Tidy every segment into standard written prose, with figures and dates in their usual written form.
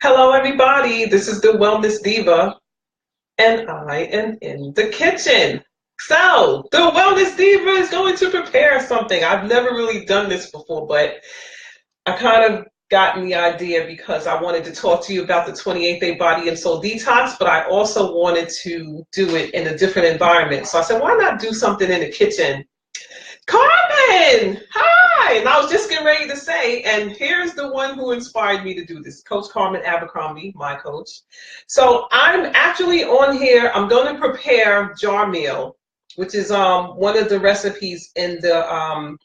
Hello, everybody. This is the Wellness Diva, and I am in the kitchen. So, the Wellness Diva is going to prepare something. I've never really done this before, but I kind of gotten the idea because I wanted to talk to you about the 28-day Body and Soul Detox, but I also wanted to do it in a different environment. So I said, why not do something in the kitchen? Carmen, hi! And I was just getting ready to say, and here's the one who inspired me to do this, Coach Carmen Abercrombie, my coach. So I'm actually on here, I'm going to prepare jar meal, which is one of the recipes in the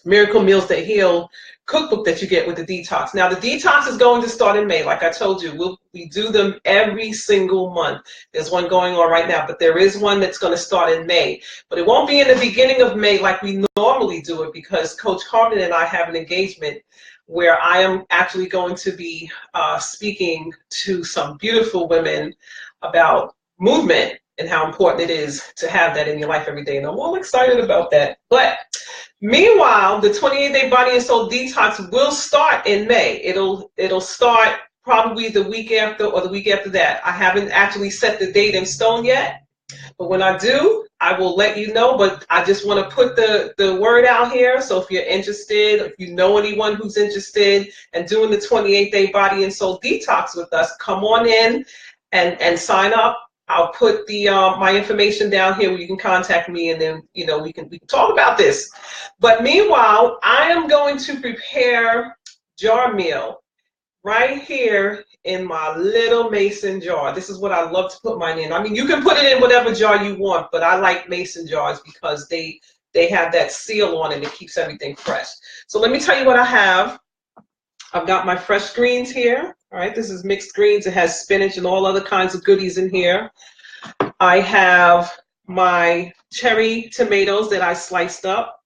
Miracle Meals That Heal cookbook that you get with the detox. Now the detox is going to start in May. Like I told you, we do them every single month. There's one going on right now, but there is one that's going to start in May. But it won't be in the beginning of May like we normally do it, because Coach Carmen and I have an engagement where I am actually going to be speaking to some beautiful women about movement and how important it is to have that in your life every day. And I'm all excited about that. But meanwhile, the 28-day Body and Soul Detox will start in May. It'll start probably the week after or the week after that. I haven't actually set the date in stone yet, but when I do, I will let you know. But I just want to put the word out here. So if you're interested, if you know anyone who's interested in doing the 28-day Body and Soul Detox with us, come on in and sign up. I'll put the my information down here where you can contact me, and then we can talk about this. But meanwhile, I am going to prepare jar meal right here in my little mason jar. This is what I love to put mine in. I mean, you can put it in whatever jar you want, but I like mason jars because they have that seal on it. It keeps everything fresh. So let me tell you what I have. I've got my fresh greens here. All right, this is mixed greens. It has spinach and all other kinds of goodies in here. I have my cherry tomatoes that I sliced up.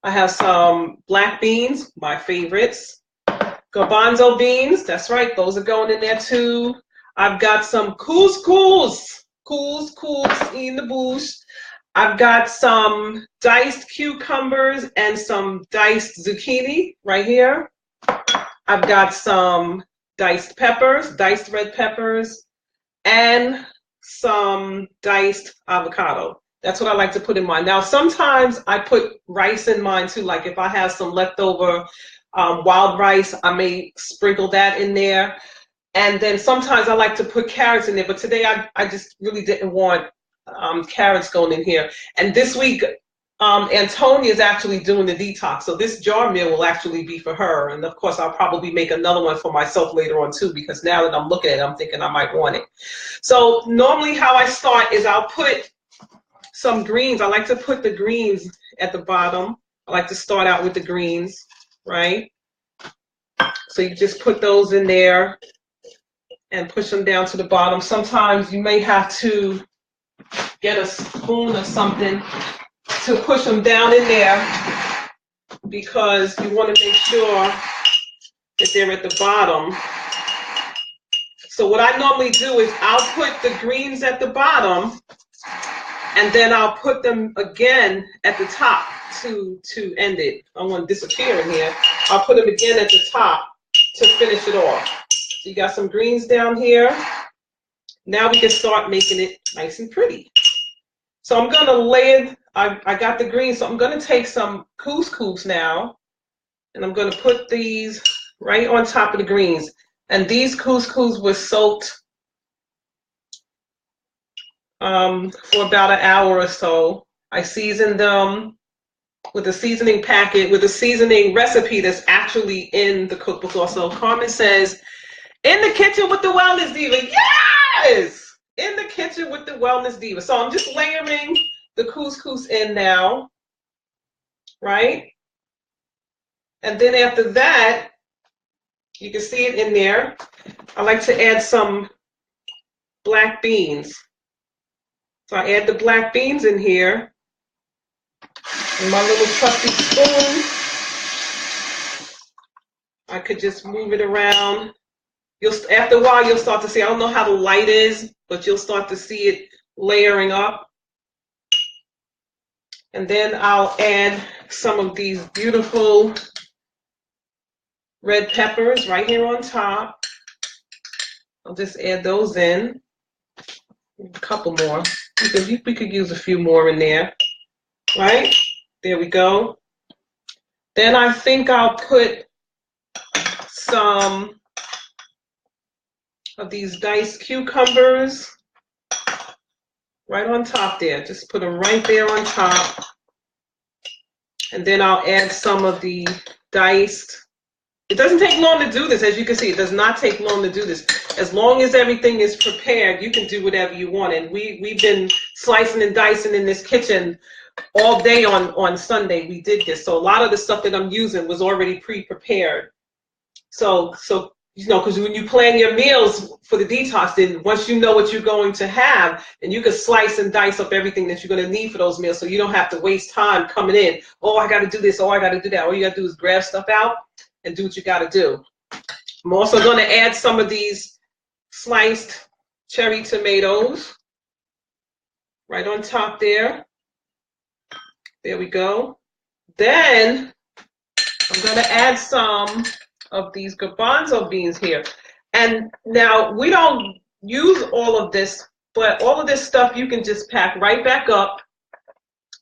I have some black beans, my favorites. Garbanzo beans, that's right, those are going in there too. I've got some couscous in the bush. I've got some diced cucumbers and some diced zucchini right here. I've got some diced peppers, diced red peppers, and some diced avocado. That's what I like to put in mine. Now, sometimes I put rice in mine too. Like if I have some leftover wild rice, I may sprinkle that in there. And then sometimes I like to put carrots in there. But today I just really didn't want carrots going in here. And this week, Antonia is actually doing the detox, so this jar meal will actually be for her. And of course, I'll probably make another one for myself later on too, because now that I'm looking at it, I'm thinking I might want it. So normally how I start is I'll put some greens. I like to put the greens at the bottom. I like to start out with the greens, right? So you just put those in there and push them down to the bottom. Sometimes you may have to get a spoon or something to push them down in there, because you want to make sure that they're at the bottom. So what I normally do is I'll put the greens at the bottom, and then I'll put them again at the top to end it. I want to disappear in here. I'll put them again at the top to finish it off. So you got some greens down here. Now we can start making it nice and pretty. So I'm going to lay it. I got the greens, so I'm going to take some couscous now, and I'm going to put these right on top of the greens. And these couscous were soaked for about an hour or so. I seasoned them with a seasoning packet, with a seasoning recipe that's actually in the cookbook also. Carmen says, in the kitchen with the Wellness Diva. Yes! In the kitchen with the Wellness Diva. So I'm just layering the couscous in now, right? And then after that, you can see it in there. I like to add some black beans. So I add the black beans in here. And my little trusty spoon. I could just move it around. After a while, you'll start to see, I don't know how the light is, but you'll start to see it layering up. And then I'll add some of these beautiful red peppers right here on top. I'll just add those in. A couple more. We could use a few more in there. Right? There we go. Then I think I'll put some of these diced cucumbers right on top there. Just put them right there on top. And then I'll add some of the diced. It doesn't take long to do this. As you can see, it does not take long to do this. As long as everything is prepared, you can do whatever you want. And we've been slicing and dicing in this kitchen all day on Sunday. We did this. So a lot of the stuff that I'm using was already pre-prepared. So you know, because when you plan your meals for the detox, then once you know what you're going to have, then you can slice and dice up everything that you're going to need for those meals, so you don't have to waste time coming in. Oh, I got to do this. Oh, I got to do that. All you got to do is grab stuff out and do what you got to do. I'm also going to add some of these sliced cherry tomatoes right on top there. There we go. Then I'm going to add some of these garbanzo beans here. And now we don't use all of this, but all of this stuff you can just pack right back up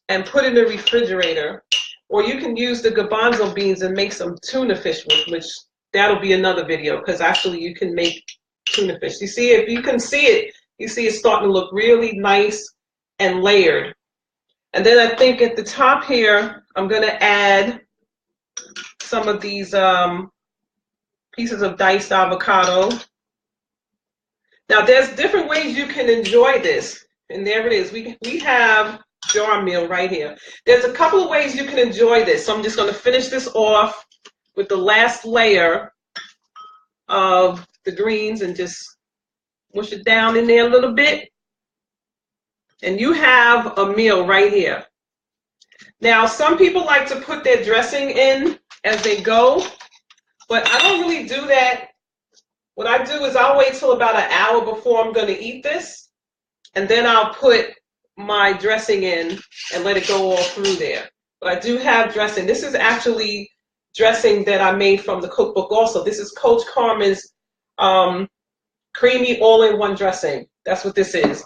and put in the refrigerator. Or you can use the garbanzo beans and make some tuna fish with, which that'll be another video, because actually you can make tuna fish. You see, if you can see it, you see it's starting to look really nice and layered. And then I think at the top here, I'm going to add some of these pieces of diced avocado. Now there's different ways you can enjoy this, and there it is. We have jar meal right here. There's a couple of ways you can enjoy this. So I'm just going to finish this off with the last layer of the greens and just mush it down in there a little bit. And you have a meal right here. Now some people like to put their dressing in as they go, but I don't really do that. What I do is I'll wait till about an hour before I'm going to eat this, and then I'll put my dressing in and let it go all through there. But I do have dressing. This is actually dressing that I made from the cookbook also. This is Coach Carmen's creamy all-in-one dressing. That's what this is.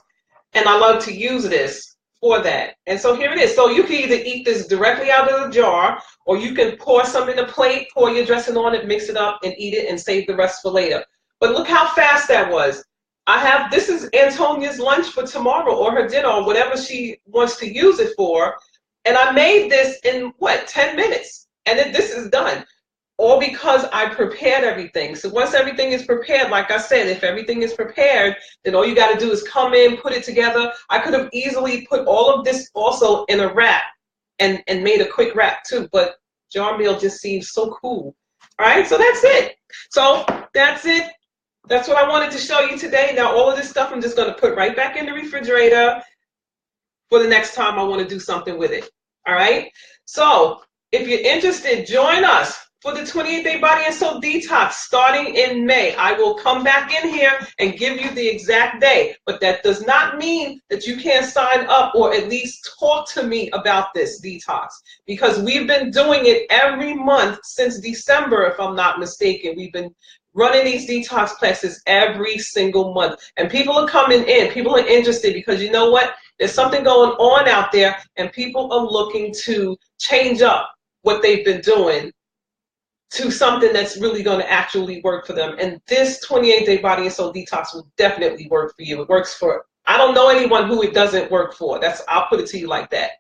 And I love to use this for that. And so here it is. So you can either eat this directly out of the jar, or you can pour some in a plate, pour your dressing on it, mix it up, and eat it and save the rest for later. But look how fast that was. This is Antonia's lunch for tomorrow, or her dinner, or whatever she wants to use it for. And I made this in, 10 minutes. And then this is done. All because I prepared everything. So once everything is prepared, like I said, if everything is prepared, then all you got to do is come in, put it together. I could have easily put all of this also in a wrap and made a quick wrap too, but jar meal just seems so cool. All right, so that's it. So that's it. That's what I wanted to show you today. Now all of this stuff I'm just going to put right back in the refrigerator for the next time I want to do something with it. All right, so if you're interested, join us for the 28-day Body and Soul Detox starting in May. I will come back in here and give you the exact day, but that does not mean that you can't sign up or at least talk to me about this detox, because we've been doing it every month since December, if I'm not mistaken. We've been running these detox classes every single month, and people are coming in. People are interested because you know what? There's something going on out there, and people are looking to change up what they've been doing to something that's really going to actually work for them. And this 28-day Body and Soul Detox will definitely work for you. It works for, I don't know anyone who it doesn't work for. I'll put it to you like that.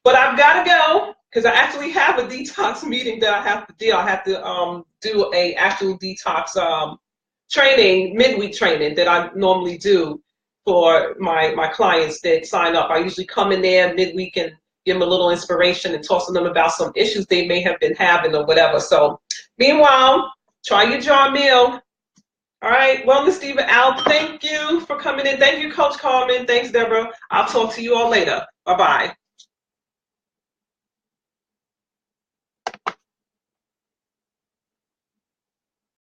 But I've got to go, because I actually have a detox meeting that I have to do. I have to do a actual detox training, midweek training that I normally do for my clients that sign up. I usually come in there midweek and give them a little inspiration and talk to them about some issues they may have been having or whatever. So meanwhile, try your jar meal. All right, Wellness Diva out. Thank you for coming in. Thank you, Coach Carmen. Thanks, Deborah. I'll talk to you all later. Bye-bye.